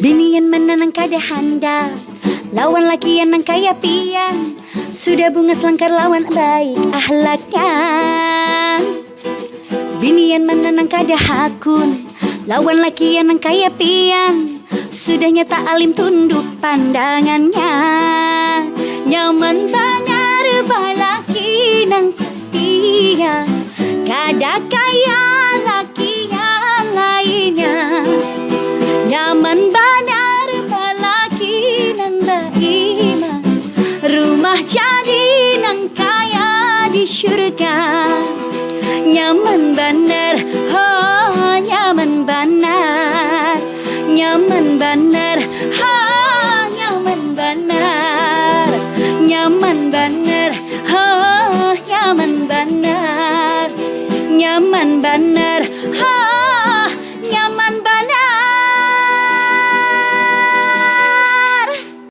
Binian menanang kada handal, lawan laki yang nang kaya pian. Sudah bunga selangkar lawan baik ahlaknya. Binian menanang kada hakun, lawan laki yang nang kaya pian. Sudah nyata alim tunduk pandangannya. Nyaman Banjar balaki nang setia, kada kaya laki yang lainnya. Nyaman Banjar balaki nang daima, rumah jadi nang kaya di surga. Nyaman Banjar, oh nyaman Banjar, nyaman Banjar, ha nyaman Banjar, nyaman Banjar, oh nyaman Banjar, nyaman Banjar, ha.